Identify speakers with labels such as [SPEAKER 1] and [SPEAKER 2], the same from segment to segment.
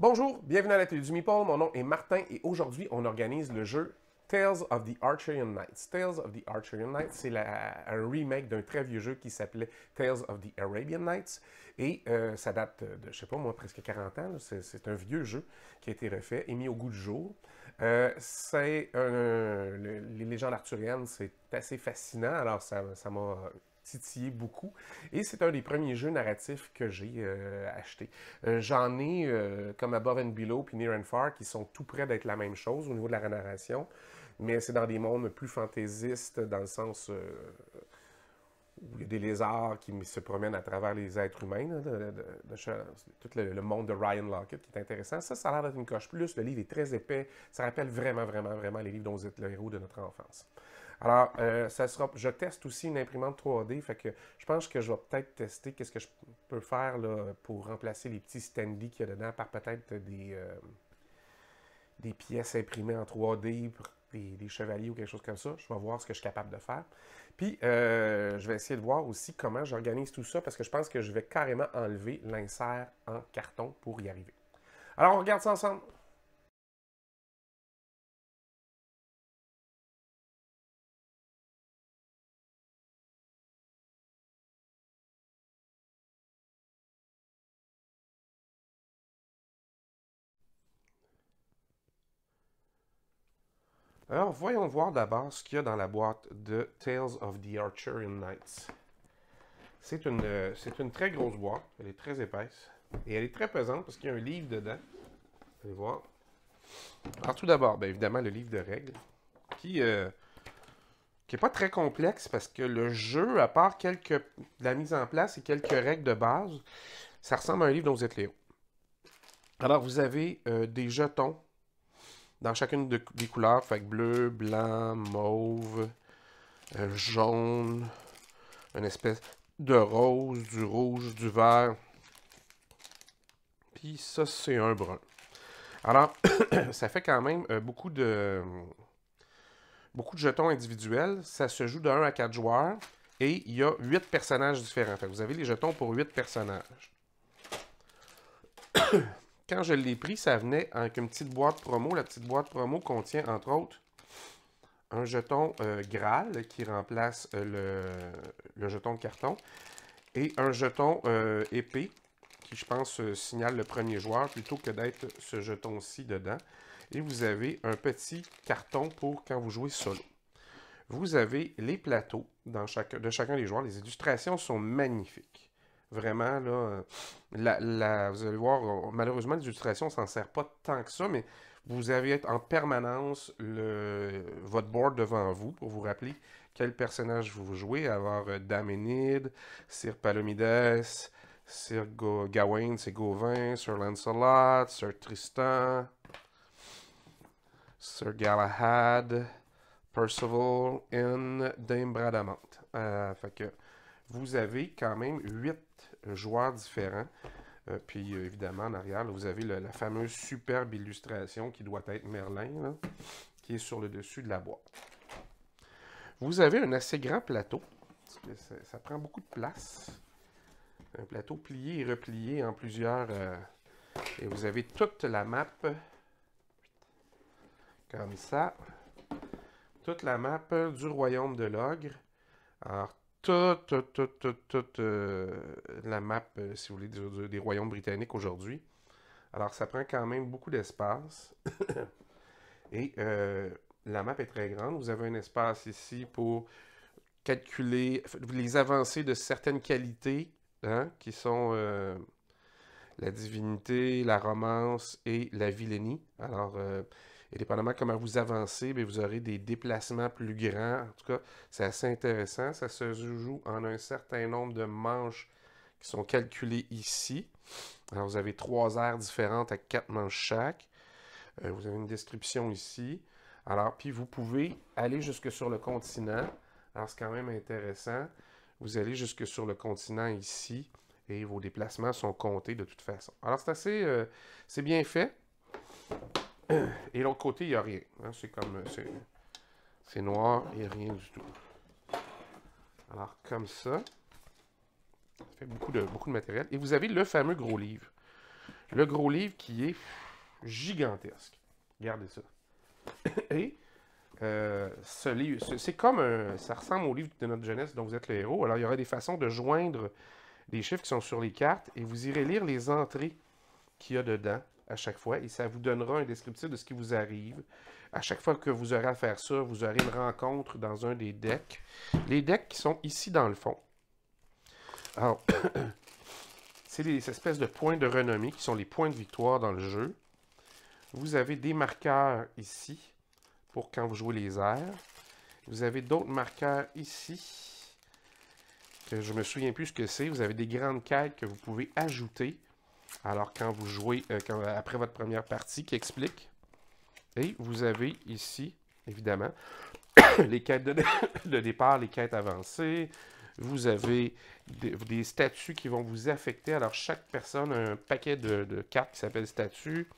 [SPEAKER 1] Bonjour, bienvenue à la télé du Meeple. Mon nom est Martin et aujourd'hui, on organise le jeu Tales of the Arthurian Knights. Tales of the Arthurian Knights, c'est un remake d'un très vieux jeu qui s'appelait Tales of the Arabian Nights. Et ça date de, je sais pas moi, presque 40 ans. C'est un vieux jeu qui a été refait et mis au goût du jour. Les légendes arthuriennes, c'est assez fascinant. Alors, ça m'a titillé beaucoup. Et c'est un des premiers jeux narratifs que j'ai acheté. J'en ai comme Above and Below puis Near and Far qui sont tout près d'être la même chose au niveau de la narration, mais c'est dans des mondes plus fantaisistes dans le sens où il y a des lézards qui se promènent à travers les êtres humains, là, tout le monde de Ryan Lockett qui est intéressant. Ça a l'air d'être une coche plus. Le livre est très épais. Ça rappelle vraiment, vraiment, vraiment les livres dont vous êtes le héros de notre enfance. Alors, je teste aussi une imprimante 3D, fait que je pense que je vais peut-être tester qu'est-ce que je peux faire là, pour remplacer les petits standees qu'il y a dedans par peut-être des pièces imprimées en 3D pour des chevaliers ou quelque chose comme ça. Je vais voir ce que je suis capable de faire. Puis, je vais essayer de voir aussi comment j'organise tout ça parce que je pense que je vais carrément enlever l'insert en carton pour y arriver. Alors, on regarde ça ensemble. Alors, voyons voir d'abord ce qu'il y a dans la boîte de Tales of the Arthurian Knights. C'est une très grosse boîte. Elle est très épaisse. Et elle est très pesante parce qu'il y a un livre dedans. Vous allez voir. Alors, tout d'abord, bien évidemment, le livre de règles. Qui n'est pas très complexe parce que le jeu, à part la mise en place et quelques règles de base, ça ressemble à un livre dont vous êtes les héros. Alors, vous avez des jetons dans chacune des couleurs. Fait que bleu, blanc, mauve, jaune, une espèce de rose, du rouge, du vert. Puis ça, c'est un brun. Alors, ça fait quand même beaucoup de jetons individuels. Ça se joue de 1 à 4 joueurs. Et il y a 8 personnages différents. Fait que vous avez les jetons pour 8 personnages. Quand je l'ai pris, ça venait avec une petite boîte promo. La petite boîte promo contient, entre autres, un jeton Graal qui remplace le jeton de carton. Et un jeton épée qui, je pense, signale le premier joueur plutôt que d'être ce jeton-ci dedans. Et vous avez un petit carton pour quand vous jouez solo. Vous avez les plateaux de chacun des joueurs. Les illustrations sont magnifiques. Vraiment, là, vous allez voir, malheureusement, les illustrations, on s'en sert pas tant que ça, mais vous avez en permanence votre board devant vous pour vous rappeler quel personnage vous jouez. Alors, Daménide, Sir Palomides, Sir Gawain, c'est Gauvin, Sir Lancelot, Sir Tristan, Sir Galahad, Percival et Dame Bradamante. Fait que vous avez quand même 8 joueurs différents. Puis évidemment, en arrière, là, vous avez la fameuse superbe illustration qui doit être Merlin, là, qui est sur le dessus de la boîte. Vous avez un assez grand plateau. Ça prend beaucoup de place. Un plateau plié et replié en plusieurs. Et vous avez toute la map comme ça. Toute la map du royaume de l'ogre. Alors, toute la map, si vous voulez, des royaumes britanniques aujourd'hui. Alors, ça prend quand même beaucoup d'espace. Et la map est très grande. Vous avez un espace ici pour calculer les avancées de certaines qualités, hein, qui sont la divinité, la romance et la vilainie. Alors, et dépendamment comment vous avancez, bien, vous aurez des déplacements plus grands. En tout cas, c'est assez intéressant. Ça se joue en un certain nombre de manches qui sont calculées ici. Alors, vous avez 3 aires différentes à 4 manches chaque. Vous avez une description ici. Alors, puis vous pouvez aller jusque sur le continent. Alors, c'est quand même intéressant. Vous allez jusque sur le continent ici et vos déplacements sont comptés de toute façon. Alors, c'est assez... c'est bien fait. Et l'autre côté, il n'y a rien. Hein, c'est comme... c'est noir et rien du tout. Alors, comme ça fait beaucoup de matériel. Et vous avez le fameux gros livre. Le gros livre qui est gigantesque. Regardez ça. Et ce livre, c'est comme ça ressemble au livre de notre jeunesse dont vous êtes le héros. Alors, il y aura des façons de joindre les chiffres qui sont sur les cartes et vous irez lire les entrées qu'il y a dedans à chaque fois et ça vous donnera un descriptif de ce qui vous arrive. À chaque fois que vous aurez à faire ça, vous aurez une rencontre dans un des decks. Les decks qui sont ici dans le fond. Alors, c'est des espèces de points de renommée qui sont les points de victoire dans le jeu. Vous avez des marqueurs ici pour quand vous jouez les airs. Vous avez d'autres marqueurs ici que je me souviens plus ce que c'est. Vous avez des grandes quêtes que vous pouvez ajouter. Alors quand vous jouez après votre première partie qui explique. Et vous avez ici, évidemment, les quêtes de départ, les quêtes avancées. Vous avez des statuts qui vont vous affecter. Alors chaque personne a un paquet de cartes qui s'appelle statuts.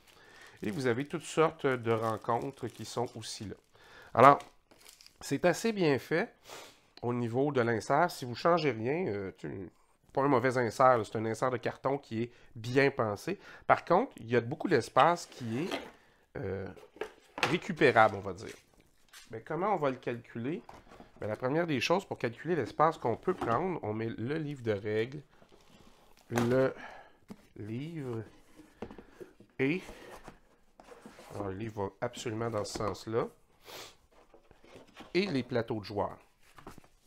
[SPEAKER 1] Et vous avez toutes sortes de rencontres qui sont aussi là. Alors, c'est assez bien fait au niveau de l'insert. Si vous ne changez rien, pas un mauvais insert, c'est un insert de carton qui est bien pensé. Par contre, il y a beaucoup d'espace qui est récupérable, on va dire. Mais comment on va le calculer? Bien, la première des choses, pour calculer l'espace qu'on peut prendre, on met le livre de règles, le livre et... Alors, le livre va absolument dans ce sens-là. Et les plateaux de joueurs.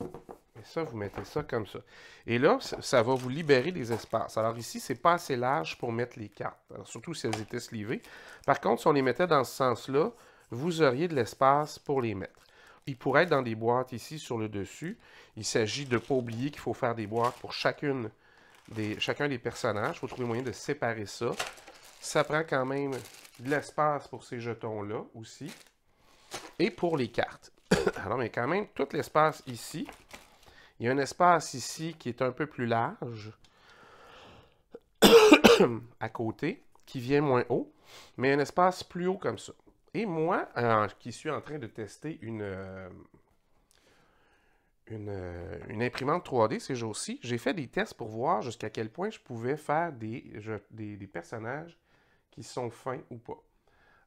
[SPEAKER 1] Et ça, vous mettez ça comme ça. Et là, ça va vous libérer des espaces. Alors ici, c'est pas assez large pour mettre les cartes. Alors, surtout si elles étaient slivées. Par contre, si on les mettait dans ce sens-là, vous auriez de l'espace pour les mettre. Ils pourraient être dans des boîtes ici sur le dessus. Il s'agit de ne pas oublier qu'il faut faire des boîtes pour chacun des personnages. Il faut trouver moyen de séparer ça. Ça prend quand même de l'espace pour ces jetons-là aussi. Et pour les cartes. Alors, mais quand même, tout l'espace ici. Il y a un espace ici qui est un peu plus large. À côté, qui vient moins haut. Mais un espace plus haut comme ça. Et moi, qui suis en train de tester une imprimante 3D ces jours-ci, j'ai fait des tests pour voir jusqu'à quel point je pouvais faire des personnages qui sont fins ou pas.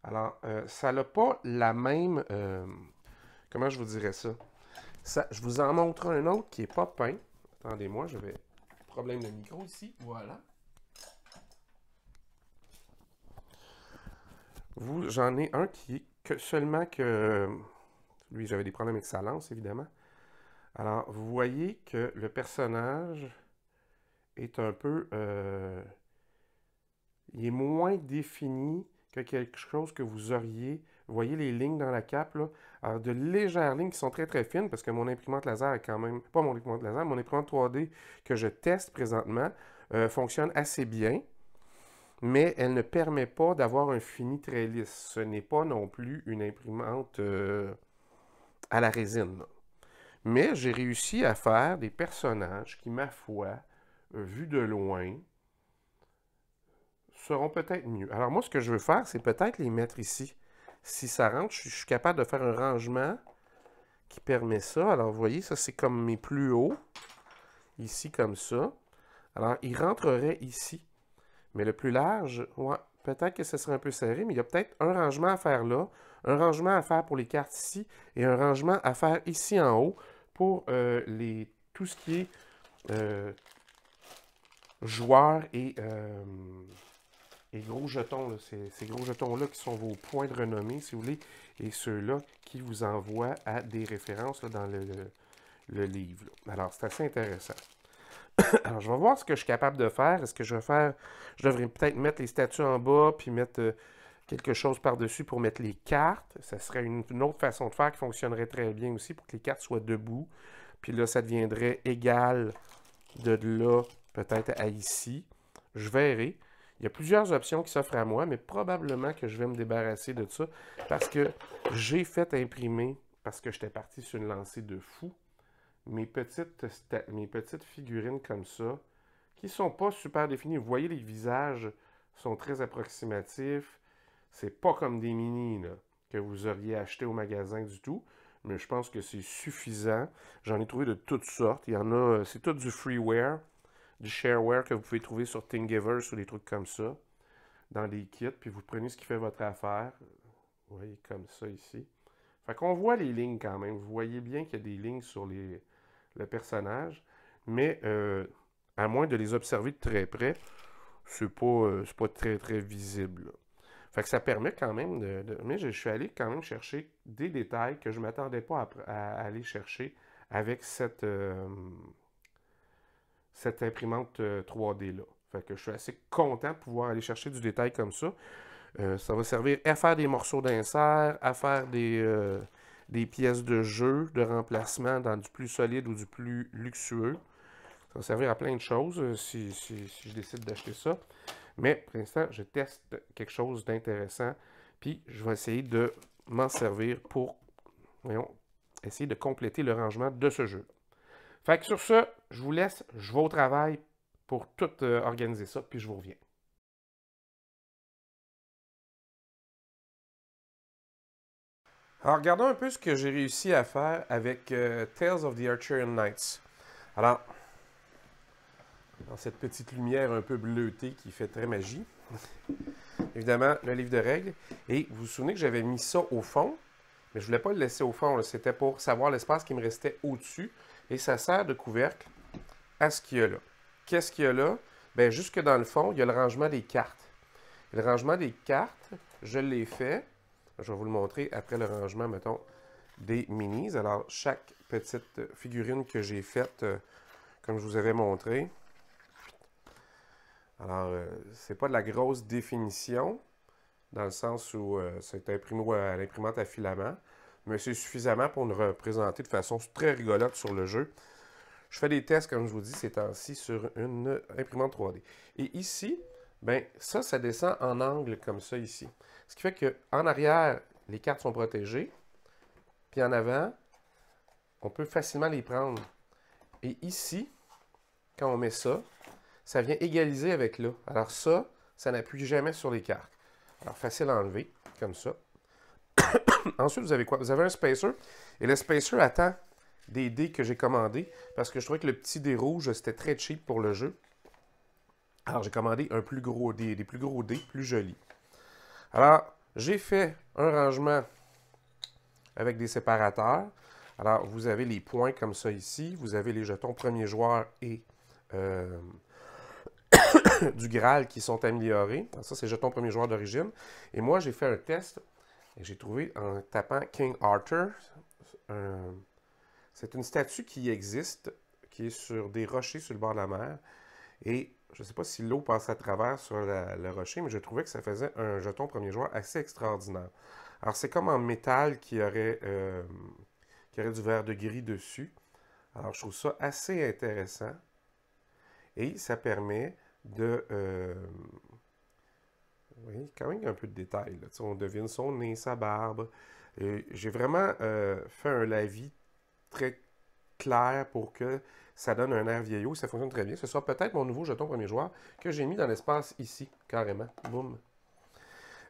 [SPEAKER 1] Alors, ça n'a pas la même... comment je vous dirais ça? Je vous en montre un autre qui n'est pas peint. Attendez-moi, j'avais problème de micro ici. Voilà. J'en ai un qui est seulement que... Lui, j'avais des problèmes avec sa lance, évidemment. Alors, vous voyez que le personnage est un peu... il est moins défini que quelque chose que vous auriez. Vous voyez les lignes dans la cape, là? Alors, de légères lignes qui sont très très fines, parce que mon imprimante laser est quand même... Pas mon imprimante laser, mon imprimante 3D que je teste présentement fonctionne assez bien, mais elle ne permet pas d'avoir un fini très lisse. Ce n'est pas non plus une imprimante à la résine, là. Mais j'ai réussi à faire des personnages qui, ma foi, vus de loin, seront peut-être mieux. Alors moi, ce que je veux faire, c'est peut-être les mettre ici. Si ça rentre, je suis capable de faire un rangement qui permet ça. Alors vous voyez, ça c'est comme mes plus hauts. Ici comme ça. Alors, il rentrerait ici. Mais le plus large, ouais, peut-être que ce serait un peu serré, mais il y a peut-être un rangement à faire là, un rangement à faire pour les cartes ici, et un rangement à faire ici en haut pour tout ce qui est joueurs et gros jetons. Ces gros jetons-là qui sont vos points de renommée, si vous voulez, et ceux-là qui vous envoient à des références là, dans le livre. Là. Alors, c'est assez intéressant. Alors, je vais voir ce que je suis capable de faire. Est-ce que je devrais peut-être mettre les statues en bas, puis mettre quelque chose par-dessus pour mettre les cartes. Ça serait une autre façon de faire qui fonctionnerait très bien aussi pour que les cartes soient debout. Puis là, ça deviendrait égal de là, peut-être à ici. Je verrai. Il y a plusieurs options qui s'offrent à moi, mais probablement que je vais me débarrasser de ça parce que j'ai fait imprimer, parce que j'étais parti sur une lancée de fou, mes petites figurines comme ça, qui ne sont pas super définies. Vous voyez, les visages sont très approximatifs. C'est pas comme des mini là, que vous auriez acheté au magasin du tout. Mais je pense que c'est suffisant. J'en ai trouvé de toutes sortes. Il y en a, c'est tout du freeware, du shareware que vous pouvez trouver sur Thingiverse ou des trucs comme ça. dans des kits, puis vous prenez ce qui fait votre affaire. Vous voyez, comme ça ici. Fait qu'on voit les lignes quand même. Vous voyez bien qu'il y a des lignes sur le personnage, mais à moins de les observer de très près, c'est pas très, très visible, là. Fait que ça permet quand même mais je suis allé quand même chercher des détails que je ne m'attendais pas à aller chercher avec cette imprimante 3D-là. Fait que je suis assez content de pouvoir aller chercher du détail comme ça. Ça va servir à faire des morceaux d'insert, à faire des pièces de jeu, de remplacement dans du plus solide ou du plus luxueux. Ça va servir à plein de choses si je décide d'acheter ça. Mais pour l'instant, je teste quelque chose d'intéressant. Puis je vais essayer de m'en servir pour, voyons, essayer de compléter le rangement de ce jeu. Fait que sur ce, je vous laisse, je vais au travail pour tout organiser ça, puis je vous reviens. Alors, regardons un peu ce que j'ai réussi à faire avec Tales of the Arthurian Knights. Alors, dans cette petite lumière un peu bleutée qui fait très magie, évidemment, le livre de règles. Et vous vous souvenez que j'avais mis ça au fond, mais je ne voulais pas le laisser au fond. C'était pour savoir l'espace qui me restait au-dessus. Et ça sert de couvercle à ce qu'il y a là. Qu'est-ce qu'il y a là? Bien, jusque dans le fond, il y a le rangement des cartes. Et le rangement des cartes, je l'ai fait. Je vais vous le montrer après le rangement, mettons, des minis. Alors, chaque petite figurine que j'ai faite, comme je vous avais montré. Alors, c'est pas de la grosse définition, dans le sens où c'est imprimé à l'imprimante à filament, mais c'est suffisamment pour nous représenter de façon très rigolote sur le jeu. Je fais des tests, comme je vous dis, ces temps-ci, sur une imprimante 3D. Et ici, ben ça descend en angle comme ça ici. Ce qui fait qu'en arrière, les cartes sont protégées, puis en avant, on peut facilement les prendre. Et ici, quand on met ça, ça vient égaliser avec là. Alors ça n'appuie jamais sur les cartes. Alors facile à enlever, comme ça. Ensuite, vous avez quoi? Vous avez un spacer. Et le spacer attend des dés que j'ai commandés parce que je trouvais que le petit dé rouge, c'était très cheap pour le jeu. Alors, j'ai commandé un plus gros dé, des plus gros dés, plus jolis. Alors, j'ai fait un rangement avec des séparateurs. Alors, vous avez les points comme ça ici. Vous avez les jetons premier joueur et du Graal qui sont améliorés. Alors, ça, c'est jetons premier joueur d'origine. Et moi, j'ai fait un test et j'ai trouvé en tapant King Arthur. C'est une statue qui existe, qui est sur des rochers sur le bord de la mer. Et je ne sais pas si l'eau passe à travers sur le rocher, mais je trouvais que ça faisait un jeton premier joueur assez extraordinaire. Alors, c'est comme en métal qui aurait du verre de gris dessus. Alors, je trouve ça assez intéressant. Et ça permet de... oui, quand même, il y a un peu de détails, là. On devine son nez, sa barbe. J'ai vraiment fait un lavis très clair pour que ça donne un air vieillot. Ça fonctionne très bien. Ce sera peut-être mon nouveau jeton premier joueur que j'ai mis dans l'espace ici, carrément. Boum.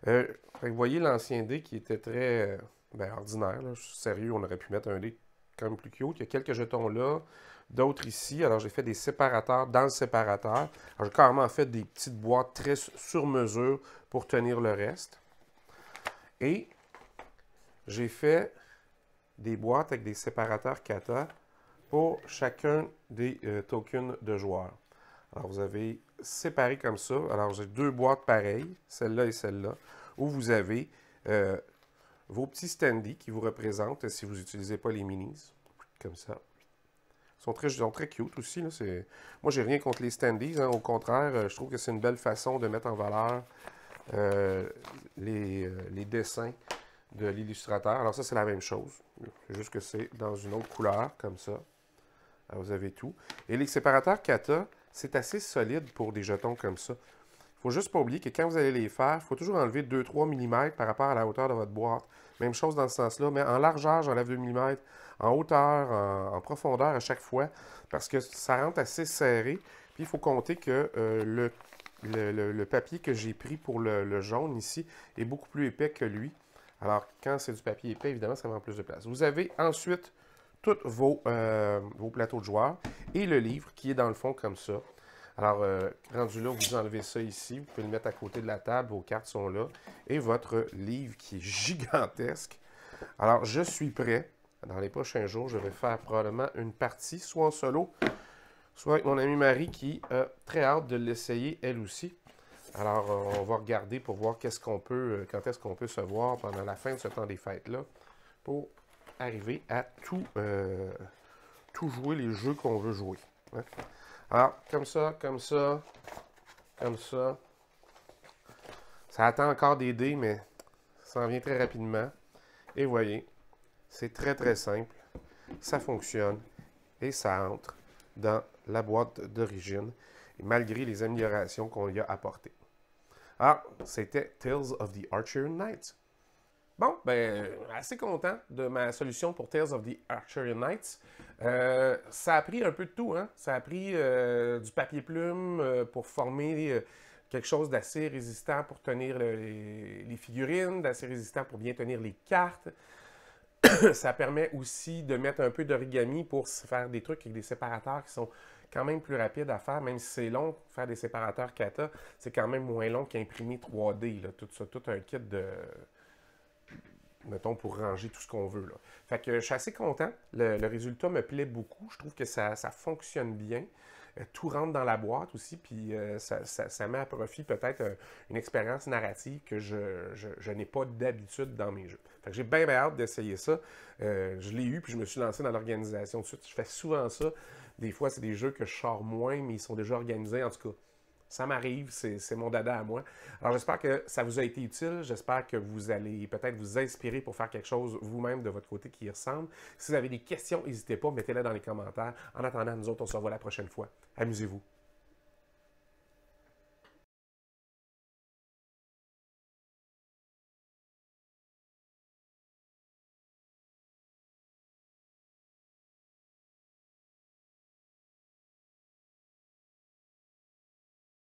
[SPEAKER 1] Vous voyez l'ancien dé qui était très ordinaire. Là. Je suis sérieux, on aurait pu mettre un dé quand même plus cute. Il y a quelques jetons là, d'autres ici. Alors, j'ai fait des séparateurs dans le séparateur. Alors, j'ai carrément fait des petites boîtes très sur mesure pour tenir le reste. Et j'ai fait des boîtes avec des séparateurs kata pour chacun des tokens de joueurs. Alors, vous avez séparé comme ça. Alors, j'ai deux boîtes pareilles, celle-là et celle-là, où vous avez vos petits standees qui vous représentent si vous n'utilisez pas les minis, comme ça. Ils sont très cute aussi. Là. Moi, j'ai rien contre les standees. Hein. Au contraire, je trouve que c'est une belle façon de mettre en valeur les dessins de l'illustrateur. Alors ça, c'est la même chose. C'est juste que c'est dans une autre couleur, comme ça. Alors, vous avez tout. Et les séparateurs kata, c'est assez solide pour des jetons comme ça. Il ne faut juste pas oublier que quand vous allez les faire, il faut toujours enlever 2-3 mm par rapport à la hauteur de votre boîte. Même chose dans ce sens-là, mais en largeur, j'enlève 2 mm, en hauteur, en profondeur à chaque fois, parce que ça rentre assez serré. Puis il faut compter que le papier que j'ai pris pour le jaune ici est beaucoup plus épais que lui. Alors, quand c'est du papier épais, évidemment, ça prend plus de place. Vous avez ensuite tous vos plateaux de joueurs et le livre qui est dans le fond comme ça. Alors, rendu là, vous enlevez ça ici. Vous pouvez le mettre à côté de la table. Vos cartes sont là. Et votre livre qui est gigantesque. Alors, je suis prêt. Dans les prochains jours, je vais faire probablement une partie, soit en solo, soit avec mon amie Marie qui a très hâte de l'essayer elle aussi. Alors, on va regarder pour voir qu'est-ce qu'on peut, quand est-ce qu'on peut se voir pendant la fin de ce temps des fêtes-là pour arriver à tout jouer les jeux qu'on veut jouer. Hein? Alors, comme ça, comme ça, comme ça. Ça attend encore des dés, mais ça en vient très rapidement. Et voyez, c'est très très simple. Ça fonctionne et ça entre dans la boîte d'origine, malgré les améliorations qu'on y a apportées. Ah, c'était Tales of the Archer Knights. Bon, ben, assez content de ma solution pour Tales of the Archer Knights. Ça a pris un peu de tout, hein? Ça a pris du papier plume pour former quelque chose d'assez résistant pour tenir les figurines, d'assez résistant pour bien tenir les cartes. Ça permet aussi de mettre un peu d'origami pour faire des trucs avec des séparateurs qui sont quand même plus rapides à faire, même si c'est long, faire des séparateurs kata, c'est quand même moins long qu'imprimer 3D, là, tout ça, tout un kit de, mettons, pour ranger tout ce qu'on veut. Là. Fait que je suis assez content. Le résultat me plaît beaucoup. Je trouve que ça fonctionne bien. Tout rentre dans la boîte aussi, puis ça met à profit peut-être une expérience narrative que je n'ai pas d'habitude dans mes jeux. Fait que j'ai bien hâte d'essayer ça. Je l'ai eu, puis je me suis lancé dans l'organisation tout de suite. Je fais souvent ça. Des fois, c'est des jeux que je sors moins, mais ils sont déjà organisés. En tout cas, ça m'arrive, c'est mon dada à moi. Alors j'espère que ça vous a été utile. J'espère que vous allez peut-être vous inspirer pour faire quelque chose vous-même de votre côté qui y ressemble. Si vous avez des questions, n'hésitez pas, mettez-les dans les commentaires. En attendant, nous autres, on se revoit la prochaine fois. Amusez-vous.